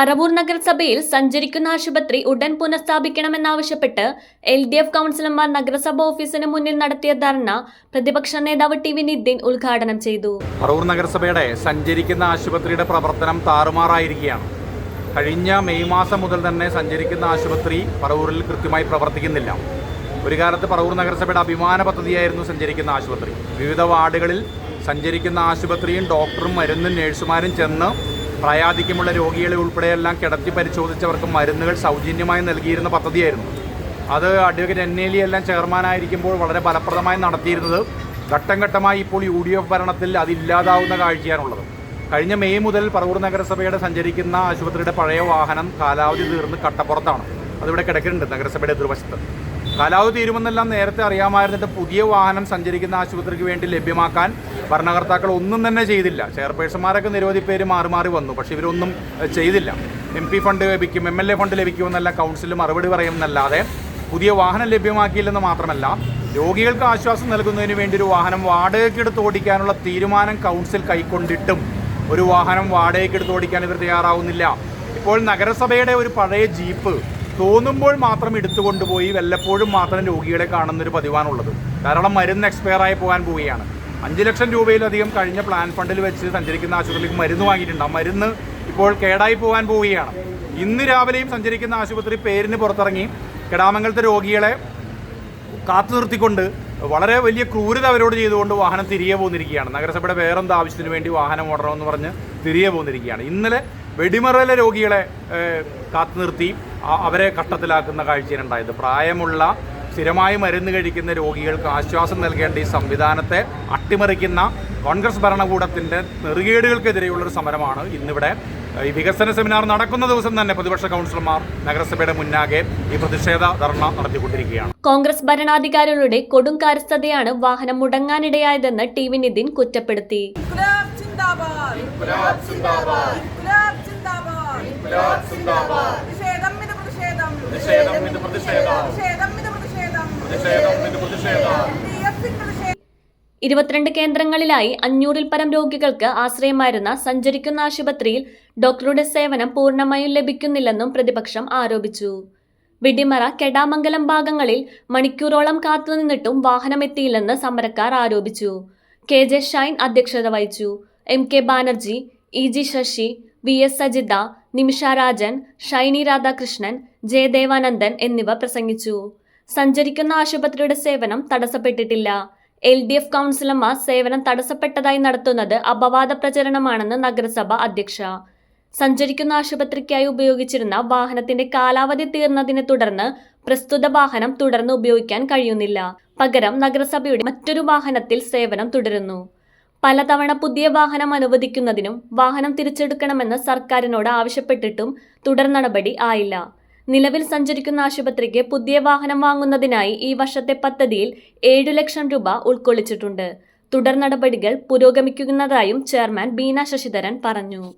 പറവൂർ നഗരസഭയിൽ സഞ്ചരിക്കുന്ന ആശുപത്രി ഉടൻ പുനഃസ്ഥാപിക്കണമെന്നാവശ്യപ്പെട്ട് LDF കൗൺസിലർമാർ നഗരസഭ ഓഫീസിന് മുന്നിൽ നടത്തിയ ധർണ പ്രതിപക്ഷ നേതാവ് ടി വി നിതിൻ ഉദ്ഘാടനം ചെയ്തു. പറവൂർ നഗരസഭയുടെ സഞ്ചരിക്കുന്ന ആശുപത്രിയുടെ പ്രവർത്തനം താറുമാറായിരിക്കുകയാണ്. കഴിഞ്ഞ മെയ് മാസം മുതൽ തന്നെ സഞ്ചരിക്കുന്ന ആശുപത്രി പറവൂരിൽ കൃത്യമായി പ്രവർത്തിക്കുന്നില്ല. ഒരു കാലത്ത് പറവൂർ നഗരസഭയുടെ അഭിമാന പദ്ധതിയായിരുന്നു സഞ്ചരിക്കുന്ന ആശുപത്രി. വിവിധ വാർഡുകളിൽ സഞ്ചരിക്കുന്ന ആശുപത്രിയും ഡോക്ടറും മരുന്നും നഴ്സുമാരും ചെന്ന് പ്രായാധിക്യമുള്ള രോഗികളെ ഉൾപ്പെടെയെല്ലാം കിടത്തി പരിശോധിച്ചവർക്ക് മരുന്നുകൾ സൗജന്യമായി നൽകിയിരുന്ന പദ്ധതിയായിരുന്നു. അത് അഡ്വക്കേറ്റ് NLE എല്ലാം ചെയർമാനായിരിക്കുമ്പോൾ വളരെ ഫലപ്രദമായി നടത്തിയിരുന്നത്. ഘട്ടം ഘട്ടമായി ഇപ്പോൾ UDF ഭരണത്തിൽ അതില്ലാതാവുന്ന കാഴ്ചയാണുള്ളത്. കഴിഞ്ഞ മെയ് മുതൽ പറവൂർ നഗരസഭയുടെ സഞ്ചരിക്കുന്ന ആശുപത്രിയുടെ പഴയ വാഹനം കാലാവധി തീർന്ന് കട്ടപ്പുറത്താണ്. അതിവിടെ കിടക്കുന്നുണ്ട് നഗരസഭയുടെ എതിർവശത്ത്. കാലാവധി തീരുമെന്നെല്ലാം നേരത്തെ അറിയാമായിരുന്നിട്ട് പുതിയ വാഹനം സഞ്ചരിക്കുന്ന ആശുപത്രിക്ക് വേണ്ടി ലഭ്യമാക്കാൻ ഭരണകർത്താക്കൾ ഒന്നും തന്നെ ചെയ്തില്ല. ചെയർപേഴ്സന്മാരൊക്കെ നിരവധി പേര് മാറി വന്നു, പക്ഷേ ഇവരൊന്നും ചെയ്തില്ല. MP ഫണ്ട് ലഭിക്കും, MLA ഫണ്ട് ലഭിക്കുമെന്നെല്ലാം കൗൺസിൽ മറുപടി പറയുമെന്നല്ലാതെ പുതിയ വാഹനം ലഭ്യമാക്കിയില്ലെന്ന് മാത്രമല്ല, രോഗികൾക്ക് ആശ്വാസം നൽകുന്നതിന് വേണ്ടി ഒരു വാഹനം വാടകയ്ക്കെടുത്ത് ഓടിക്കാനുള്ള തീരുമാനം കൗൺസിൽ കൈക്കൊണ്ടിട്ടും ഒരു വാഹനം വാടകയ്ക്കെടുത്ത് ഓടിക്കാൻ ഇവർ തയ്യാറാവുന്നില്ല. ഇപ്പോൾ നഗരസഭയുടെ ഒരു പഴയ ജീപ്പ് തോന്നുമ്പോൾ മാത്രം എടുത്തുകൊണ്ടുപോയി വല്ലപ്പോഴും മാത്രം രോഗികളെ കാണുന്നൊരു പതിവാണുള്ളത്. ധാരാളം മരുന്ന് എക്സ്പയറായി പോകാൻ പോവുകയാണ്. 5 ലക്ഷം രൂപയിലധികം കഴിഞ്ഞ പ്ലാൻ ഫണ്ടിൽ വെച്ച് സഞ്ചരിക്കുന്ന ആശുപത്രിക്ക് മരുന്ന് വാങ്ങിയിട്ടുണ്ട്. ആ മരുന്ന് ഇപ്പോൾ കേടായി പോകാൻ പോവുകയാണ്. ഇന്ന് രാവിലെയും സഞ്ചരിക്കുന്ന ആശുപത്രി പേരിന് പുറത്തിറങ്ങി കെടാമംഗലത്തെ രോഗികളെ കാത്തു നിർത്തിക്കൊണ്ട് വളരെ വലിയ ക്രൂരത അവരോട് ചെയ്തുകൊണ്ട് വാഹനം തിരികെ പോന്നിരിക്കുകയാണ്. നഗരസഭയുടെ വേറെന്ത് ആവശ്യത്തിന് വേണ്ടി വാഹനം ഓടണമെന്ന് പറഞ്ഞ് തിരികെ പോന്നിരിക്കുകയാണ്. ഇന്നലെ വെടിമറയിലെ രോഗികളെ കാത്തു നിർത്തി അവരെ കഷ്ടത്തിലാക്കുന്ന കാഴ്ചയുണ്ടായത്. പ്രായമുള്ള സ്ഥിരമായി മരുന്ന് കഴിക്കുന്ന രോഗികൾക്ക് ആശ്വാസം നൽകേണ്ട ഈ സംവിധാനത്തെ അട്ടിമറിക്കുന്ന കോൺഗ്രസ് ഭരണകൂടത്തിൻ്റെ നെറുകേടുകൾക്കെതിരെയുള്ളൊരു സമരമാണ് ഇന്നിവിടെ. ഈ വികസന സെമിനാർ നടക്കുന്ന ദിവസം തന്നെ പ്രതിപക്ഷ കൗൺസിലർമാർ നഗരസഭയുടെ മുന്നാകെ ഈ പ്രതിഷേധ ധർണ നടത്തിക്കൊണ്ടിരിക്കുകയാണ്. കോൺഗ്രസ് ഭരണാധികാരികളുടെ കൊടും കാര്യസ്ഥതയാണ് വാഹനം മുടങ്ങാനിടയായതെന്ന് ടി വി നിതിൻ കുറ്റപ്പെടുത്തി. ഇരുപത്തിരണ്ട് കേന്ദ്രങ്ങളിലായി 500-ൽ പരം രോഗികൾക്ക് ആശ്രയമായിരുന്ന സഞ്ചരിക്കുന്ന ആശുപത്രിയിൽ ഡോക്ടറുടെ സേവനം പൂർണ്ണമായും ലഭിക്കുന്നില്ലെന്നും പ്രതിപക്ഷം ആരോപിച്ചു. വെടിമറ, കെടാമംഗലം ഭാഗങ്ങളിൽ മണിക്കൂറോളം കാത്തുനിന്നിട്ടും വാഹനമെത്തിയില്ലെന്ന് സമരക്കാർ ആരോപിച്ചു. KJ ഷൈൻ അധ്യക്ഷത വഹിച്ചു. MK Banerjee, EG Sasi, VS Sajitha, നിമിഷ രാജൻ, ഷൈനി രാധാകൃഷ്ണൻ, ജയദേവാനന്ദൻ എന്നിവർ പ്രസംഗിച്ചു. സഞ്ചരിക്കുന്ന ആശുപത്രിയുടെ സേവനം തടസ്സപ്പെട്ടിട്ടില്ല. LDF കൗൺസിലർമാർ സേവനം തടസ്സപ്പെട്ടതായി നടത്തുന്നത് അപവാദ പ്രചരണമാണെന്ന് നഗരസഭ അധ്യക്ഷ. സഞ്ചരിക്കുന്ന ആശുപത്രിക്കായി ഉപയോഗിച്ചിരുന്ന വാഹനത്തിന്റെ കാലാവധി തീർന്നതിനെ തുടർന്ന് പ്രസ്തുത വാഹനം തുടർന്ന് ഉപയോഗിക്കാൻ കഴിയുന്നില്ല. പകരം നഗരസഭയുടെ മറ്റൊരു വാഹനത്തിൽ സേവനം തുടരുന്നു. പലതവണ പുതിയ വാഹനം അനുവദിക്കുന്നതിനും വാഹനം തിരിച്ചെടുക്കണമെന്ന് സർക്കാരിനോട് ആവശ്യപ്പെട്ടിട്ടും തുടർ നടപടി ആയില്ല. നിലവിൽ സഞ്ചരിക്കുന്ന ആശുപത്രിക്ക് പുതിയ വാഹനം വാങ്ങുന്നതിനായി ഈ വർഷത്തെ പദ്ധതിയിൽ 7 ലക്ഷം രൂപ ഉൾക്കൊള്ളിച്ചിട്ടുണ്ട്. തുടർ നടപടികൾ പുരോഗമിക്കുന്നതായും ചെയർമാൻ ബീന ശശിധരൻ പറഞ്ഞു.